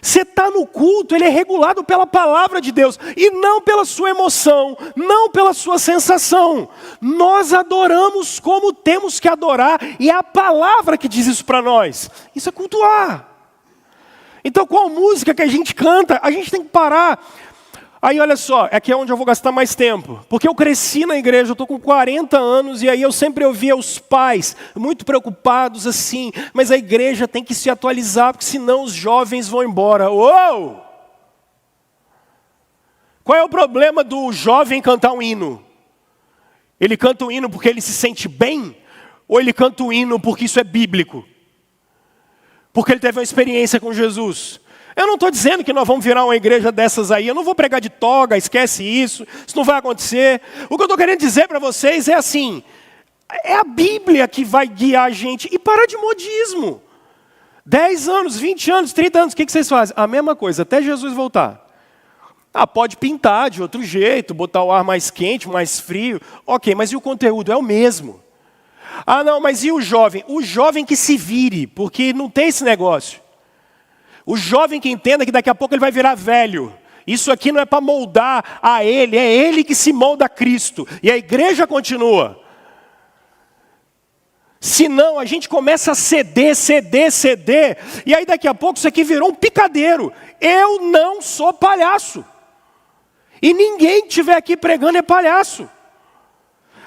Você está no culto, ele é regulado pela palavra de Deus. E não pela sua emoção, não pela sua sensação. Nós adoramos como temos que adorar. E é a palavra que diz isso para nós. Isso é cultuar. Então qual música que a gente canta, a gente tem que parar. Aí olha só, aqui é onde eu vou gastar mais tempo. Porque eu cresci na igreja, eu estou com 40 anos, e aí eu sempre ouvia os pais muito preocupados assim, mas a igreja tem que se atualizar, porque senão os jovens vão embora. Uou! Qual é o problema do jovem cantar um hino? Ele canta um hino porque ele se sente bem? Ou ele canta um hino porque isso é bíblico? Porque ele teve uma experiência com Jesus? Eu não estou dizendo que nós vamos virar uma igreja dessas aí. Eu não vou pregar de toga, esquece isso. Isso não vai acontecer. O que eu estou querendo dizer para vocês é assim. É a Bíblia que vai guiar a gente. E parar de modismo. 10 anos, 20 anos, 30 anos, o que vocês fazem? A mesma coisa, até Jesus voltar. Pode pintar de outro jeito, botar o ar mais quente, mais frio. Ok, mas e o conteúdo? É o mesmo. Não, mas e o jovem? O jovem que se vire, porque não tem esse negócio. O jovem que entenda que daqui a pouco ele vai virar velho. Isso aqui não é para moldar a ele, é ele que se molda a Cristo. E a igreja continua. Senão a gente começa a ceder. E aí daqui a pouco isso aqui virou um picadeiro. Eu não sou palhaço. E ninguém que estiver aqui pregando é palhaço.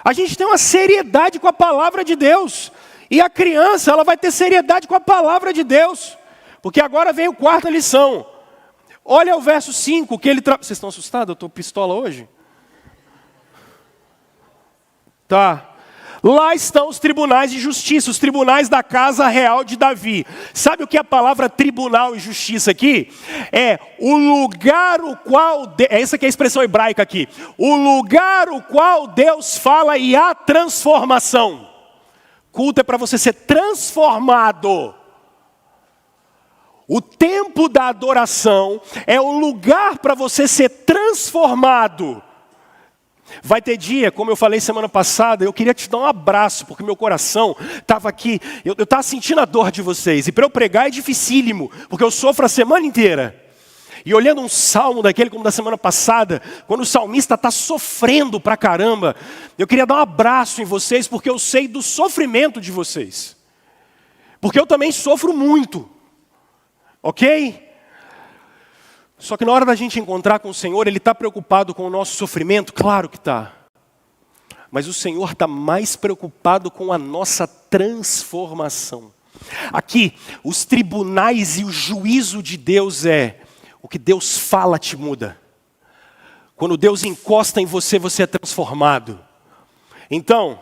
A gente tem uma seriedade com a palavra de Deus. E a criança, ela vai ter seriedade com a palavra de Deus. Porque agora vem a quarta lição. Olha o verso 5, que ele... Vocês estão assustados? Eu estou pistola hoje? Tá. Lá estão os tribunais de justiça, os tribunais da casa real de Davi. Sabe o que é a palavra tribunal e justiça aqui? É o lugar o qual... Essa aqui é a expressão hebraica aqui. O lugar o qual Deus fala e há transformação. Culto é para você ser transformado. O tempo da adoração é o lugar para você ser transformado. Vai ter dia, como eu falei semana passada, eu queria te dar um abraço, porque meu coração estava aqui, eu estava sentindo a dor de vocês. E para eu pregar é dificílimo, porque eu sofro a semana inteira. E olhando um salmo daquele como da semana passada, quando o salmista está sofrendo pra caramba, eu queria dar um abraço em vocês, porque eu sei do sofrimento de vocês. Porque eu também sofro muito. Ok? Só que na hora da gente encontrar com o Senhor, Ele está preocupado com o nosso sofrimento? Claro que está. Mas o Senhor está mais preocupado com a nossa transformação. Aqui, os tribunais e o juízo de Deus é: o que Deus fala te muda. Quando Deus encosta em você, você é transformado. Então,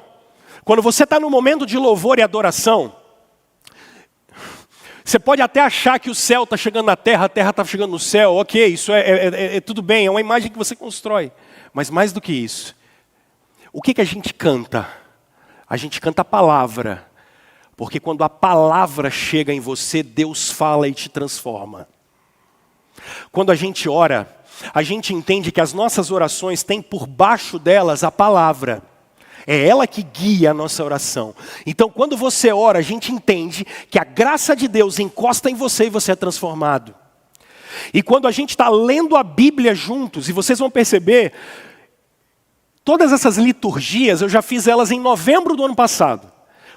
quando você está no momento de louvor e adoração, você pode até achar que o céu está chegando na terra, a terra está chegando no céu. Ok, isso é tudo bem, é uma imagem que você constrói. Mas mais do que isso, o que a gente canta? A gente canta a palavra. Porque quando a palavra chega em você, Deus fala e te transforma. Quando a gente ora, a gente entende que as nossas orações têm por baixo delas a palavra. É ela que guia a nossa oração. Então, quando você ora, a gente entende que a graça de Deus encosta em você e você é transformado. E quando a gente está lendo a Bíblia juntos, e vocês vão perceber, todas essas liturgias, eu já fiz elas em novembro do ano passado.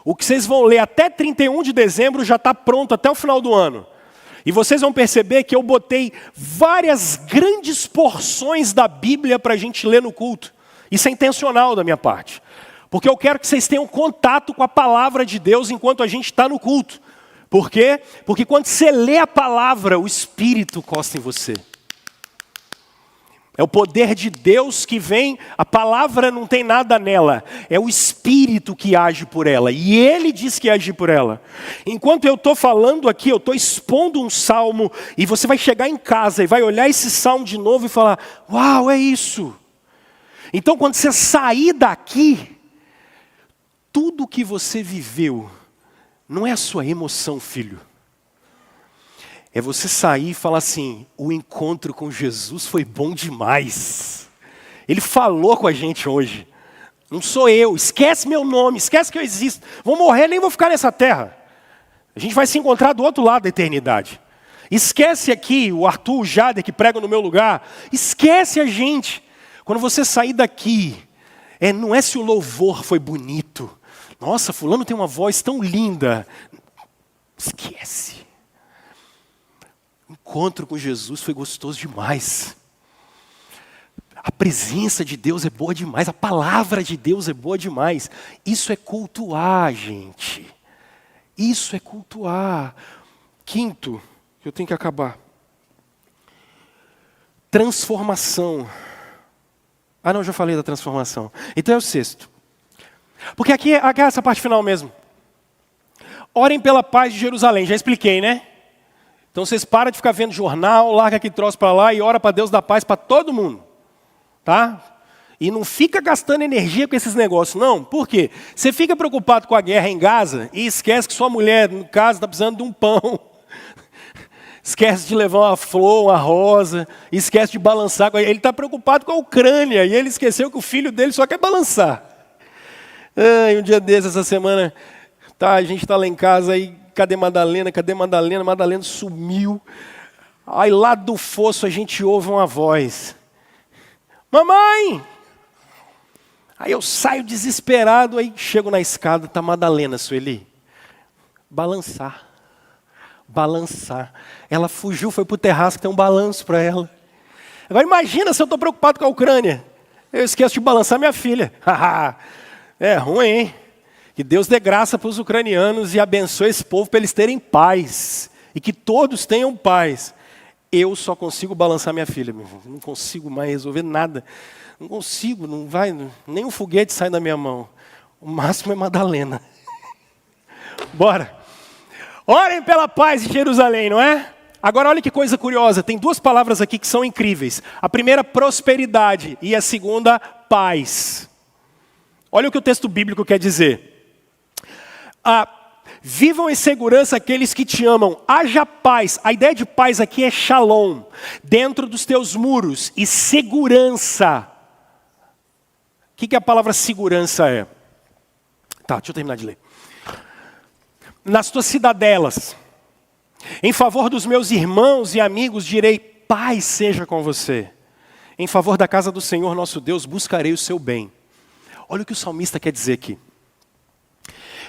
O que vocês vão ler até 31 de dezembro já está pronto até o final do ano. E vocês vão perceber que eu botei várias grandes porções da Bíblia para a gente ler no culto. Isso é intencional da minha parte. Porque eu quero que vocês tenham contato com a palavra de Deus enquanto a gente está no culto. Por quê? Porque quando você lê a palavra, o Espírito costa em você. É o poder de Deus que vem, a palavra não tem nada nela. É o Espírito que age por ela. E Ele diz que age por ela. Enquanto eu estou falando aqui, eu estou expondo um salmo. E você vai chegar em casa e vai olhar esse salmo de novo e falar, uau, é isso. Então quando você sair daqui, tudo que você viveu, não é a sua emoção, filho. É você sair e falar assim, o encontro com Jesus foi bom demais. Ele falou com a gente hoje. Não sou eu, esquece meu nome, esquece que eu existo. Vou morrer, nem vou ficar nessa terra. A gente vai se encontrar do outro lado da eternidade. Esquece aqui o Arthur, o Jader que pregam no meu lugar. Esquece a gente. Quando você sair daqui, não é se o louvor foi bonito. Nossa, fulano tem uma voz tão linda. Esquece. O encontro com Jesus foi gostoso demais. A presença de Deus é boa demais. A palavra de Deus é boa demais. Isso é cultuar, gente. Isso é cultuar. Quinto, eu tenho que acabar. Transformação. Ah, não, já falei da transformação. Então é o sexto. Porque aqui é essa parte final mesmo. Orem pela paz de Jerusalém. Já expliquei, né? Então vocês param de ficar vendo jornal, larga aquele troço para lá e ora para Deus dar paz para todo mundo. Tá? E não fica gastando energia com esses negócios, não. Por quê? Você fica preocupado com a guerra em Gaza e esquece que sua mulher, no caso, está precisando de um pão. Esquece de levar uma flor, uma rosa. Esquece de balançar. Ele está preocupado com a Ucrânia e ele esqueceu que o filho dele só quer balançar. Um dia desses, essa semana, a gente está lá em casa aí. Cadê Madalena? Cadê Madalena? Madalena sumiu. Aí lá do fosso a gente ouve uma voz. Mamãe! Aí eu saio desesperado, aí chego na escada, está Madalena, Sueli. Balançar. Ela fugiu, foi para o terraço que tem um balanço para ela. Agora imagina se eu estou preocupado com a Ucrânia. Eu esqueço de balançar minha filha. É ruim, hein? Que Deus dê graça para os ucranianos e abençoe esse povo para eles terem paz. E que todos tenham paz. Eu só consigo balançar minha filha. Não consigo mais resolver nada. Não consigo, não vai. Nem um foguete sai da minha mão. O máximo é Madalena. Bora. Orem pela paz de Jerusalém, não é? Agora olha que coisa curiosa. Tem duas palavras aqui que são incríveis. A primeira, prosperidade. E a segunda, paz. Olha o que o texto bíblico quer dizer. Vivam em segurança aqueles que te amam. Haja paz. A ideia de paz aqui é shalom. Dentro dos teus muros. E segurança. O que a palavra segurança é? Deixa eu terminar de ler. Nas tuas cidadelas. Em favor dos meus irmãos e amigos direi, paz seja com você. Em favor da casa do Senhor nosso Deus buscarei o seu bem. Olha o que o salmista quer dizer aqui.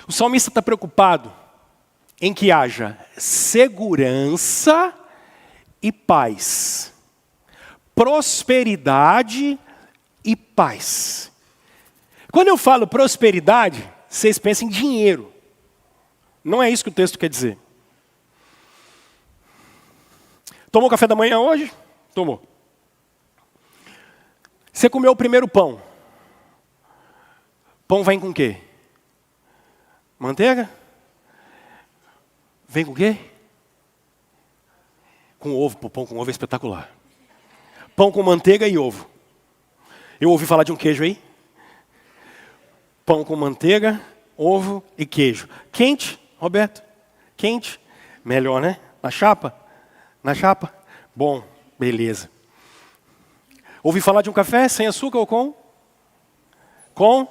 O salmista está preocupado em que haja segurança e paz. Prosperidade e paz. Quando eu falo prosperidade, vocês pensam em dinheiro. Não é isso que o texto quer dizer. Tomou café da manhã hoje? Tomou. Você comeu o primeiro pão. Pão vem com o quê? Manteiga? Vem com o quê? Com ovo. Pão com ovo é espetacular. Pão com manteiga e ovo. Eu ouvi falar de um queijo aí? Pão com manteiga, ovo e queijo. Quente, Roberto? Quente? Melhor, né? Na chapa? Na chapa? Bom, beleza. Ouvi falar de um café sem açúcar ou com? Com?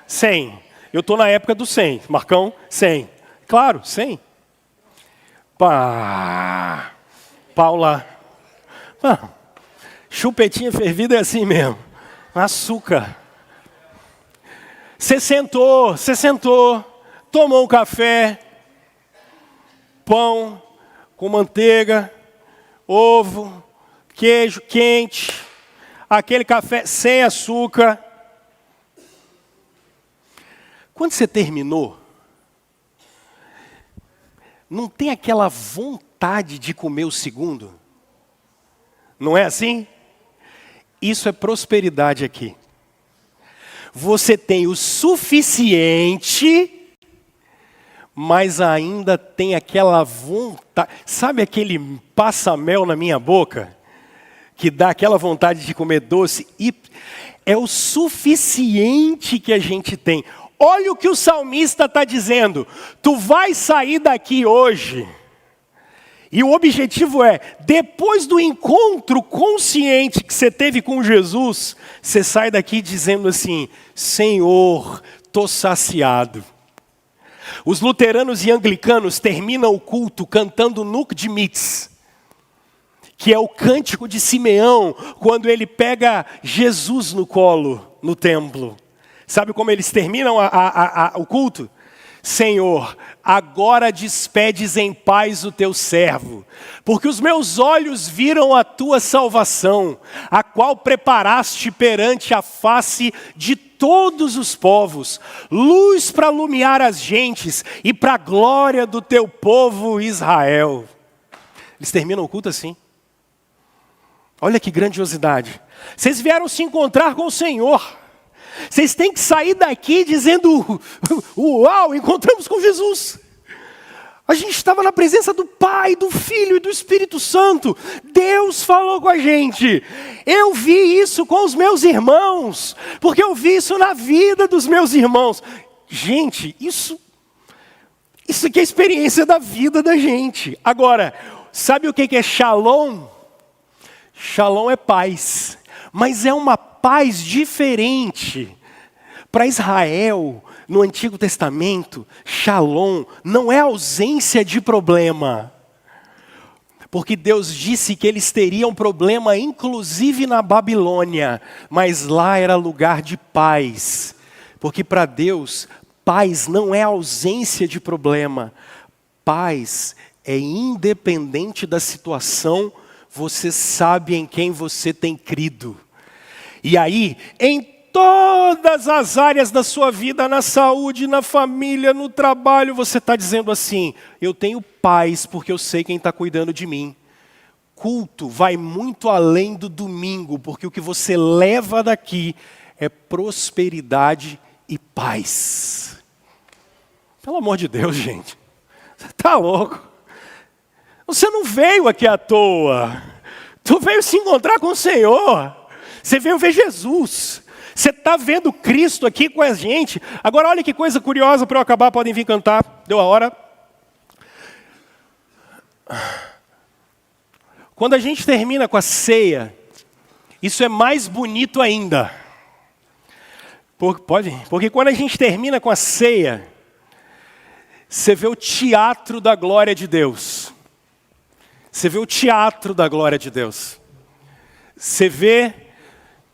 Sem. Eu estou na época do 100. Marcão, 100. Claro, 100. Paula. Chupetinha fervida é assim mesmo. Açúcar. Você sentou, tomou um café, pão, com manteiga, ovo, queijo quente, aquele café sem açúcar. Quando você terminou, não tem aquela vontade de comer o segundo? Não é assim? Isso é prosperidade aqui. Você tem o suficiente, mas ainda tem aquela vontade. Sabe aquele passa-mel na minha boca? Que dá aquela vontade de comer doce? E é o suficiente que a gente tem. Olha o que o salmista está dizendo. Tu vai sair daqui hoje. E o objetivo é, depois do encontro consciente que você teve com Jesus, você sai daqui dizendo assim, Senhor, estou saciado. Os luteranos e anglicanos terminam o culto cantando Nunc Dimittis, que é o cântico de Simeão, quando ele pega Jesus no colo, no templo. Sabe como eles terminam o culto? Senhor, agora despedes em paz o teu servo, porque os meus olhos viram a tua salvação, a qual preparaste perante a face de todos os povos, luz para iluminar as gentes e para a glória do teu povo Israel. Eles terminam o culto assim. Olha que grandiosidade. Vocês vieram se encontrar com o Senhor. Vocês têm que sair daqui dizendo, uau, encontramos com Jesus. A gente estava na presença do Pai, do Filho e do Espírito Santo. Deus falou com a gente. Eu vi isso com os meus irmãos, porque eu vi isso na vida dos meus irmãos. Gente, isso aqui é a experiência da vida da gente. Agora, sabe o que é shalom? Shalom é paz, mas é uma paz diferente. Para Israel, no Antigo Testamento, shalom não é ausência de problema. Porque Deus disse que eles teriam problema, inclusive na Babilônia, mas lá era lugar de paz. Porque para Deus, paz não é ausência de problema. Paz é independente da situação, você sabe em quem você tem crido. E aí, em todas as áreas da sua vida, na saúde, na família, no trabalho, você está dizendo assim, eu tenho paz porque eu sei quem está cuidando de mim. Culto vai muito além do domingo, porque o que você leva daqui é prosperidade e paz. Pelo amor de Deus, gente. Você está louco? Você não veio aqui à toa. Tu veio se encontrar com o Senhor. Você veio ver Jesus. Você está vendo Cristo aqui com a gente. Agora olha que coisa curiosa para eu acabar, podem vir cantar. Deu a hora. Quando a gente termina com a ceia, isso é mais bonito ainda. Porque quando a gente termina com a ceia, você vê o teatro da glória de Deus. Você vê o teatro da glória de Deus. Você vê,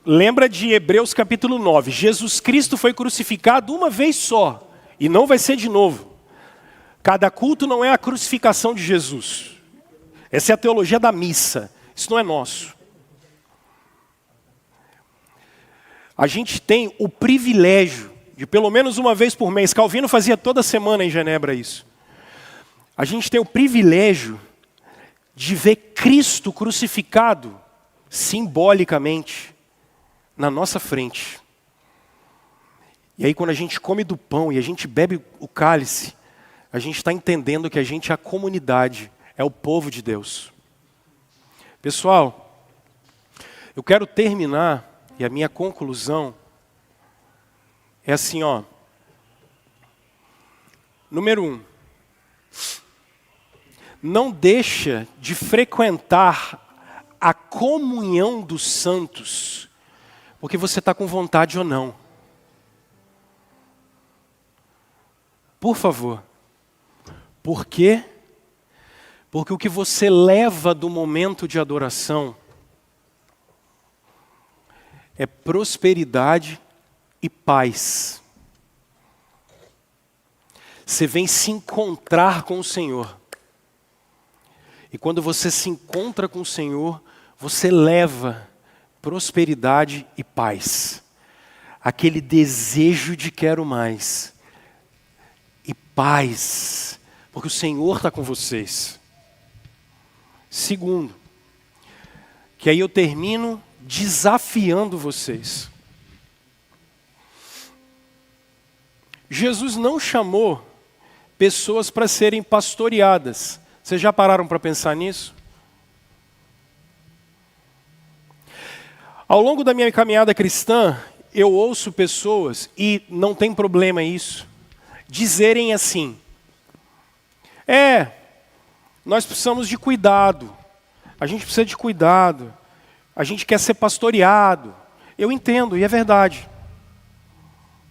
lembra de Hebreus capítulo 9. Jesus Cristo foi crucificado uma vez só. E não vai ser de novo. Cada culto não é a crucificação de Jesus. Essa é a teologia da missa. Isso não é nosso. A gente tem o privilégio de pelo menos uma vez por mês. Calvino fazia toda semana em Genebra isso. A gente tem o privilégio de ver Cristo crucificado, simbolicamente, na nossa frente. E aí quando a gente come do pão e a gente bebe o cálice, a gente está entendendo que a gente é a comunidade, é o povo de Deus. Pessoal, eu quero terminar, e a minha conclusão é assim, ó. Número 1. Não deixa de frequentar a comunhão dos santos, porque você está com vontade ou não. Por favor. Por quê? Porque o que você leva do momento de adoração é prosperidade e paz. Você vem se encontrar com o Senhor. E quando você se encontra com o Senhor, você leva prosperidade e paz. Aquele desejo de quero mais. E paz, porque o Senhor está com vocês. Segundo, que aí eu termino desafiando vocês. Jesus não chamou pessoas para serem pastoreadas. Vocês já pararam para pensar nisso? Ao longo da minha caminhada cristã, eu ouço pessoas, e não tem problema isso, dizerem assim: nós precisamos de cuidado, a gente precisa de cuidado, a gente quer ser pastoreado. Eu entendo, e é verdade.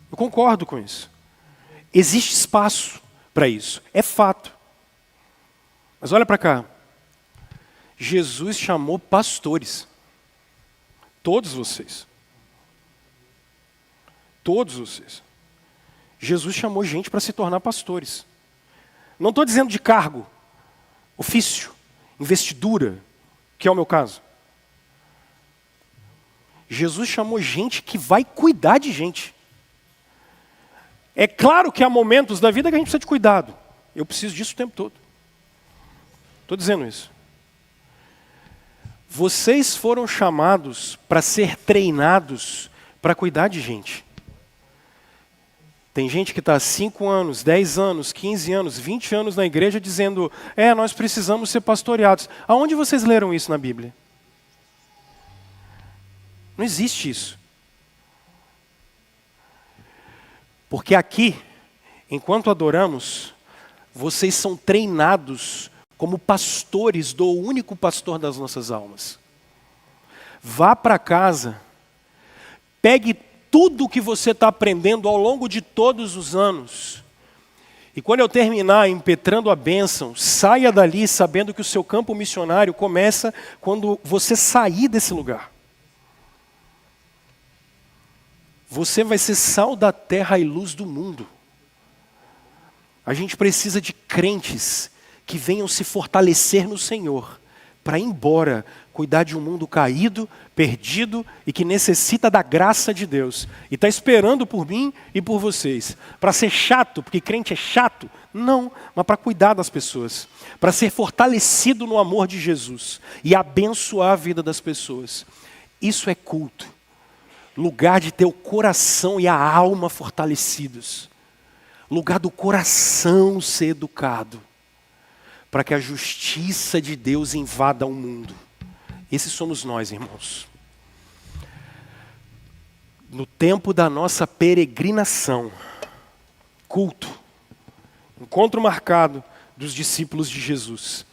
Eu concordo com isso. Existe espaço para isso, é fato. Mas olha para cá. Jesus chamou pastores. Todos vocês. Todos vocês. Jesus chamou gente para se tornar pastores. Não estou dizendo de cargo, ofício, investidura, que é o meu caso. Jesus chamou gente que vai cuidar de gente. É claro que há momentos da vida que a gente precisa de cuidado. Eu preciso disso o tempo todo. Estou dizendo isso. Vocês foram chamados para ser treinados para cuidar de gente. Tem gente que está há 5 anos, 10 anos, 15 anos, 20 anos na igreja dizendo: nós precisamos ser pastoreados. Aonde vocês leram isso na Bíblia? Não existe isso. Porque aqui, enquanto adoramos, vocês são treinados como pastores do único pastor das nossas almas. Vá para casa, pegue tudo o que você está aprendendo ao longo de todos os anos, e quando eu terminar impetrando a bênção, saia dali sabendo que o seu campo missionário começa quando você sair desse lugar. Você vai ser sal da terra e luz do mundo. A gente precisa de crentes que venham se fortalecer no Senhor, para ir embora, cuidar de um mundo caído, perdido e que necessita da graça de Deus. E está esperando por mim e por vocês. Para ser chato, porque crente é chato? Não, mas para cuidar das pessoas. Para ser fortalecido no amor de Jesus e abençoar a vida das pessoas. Isso é culto. Lugar de ter o coração e a alma fortalecidos. Lugar do coração ser educado. Para que a justiça de Deus invada o mundo. Esses somos nós, irmãos. No tempo da nossa peregrinação, culto, encontro marcado dos discípulos de Jesus.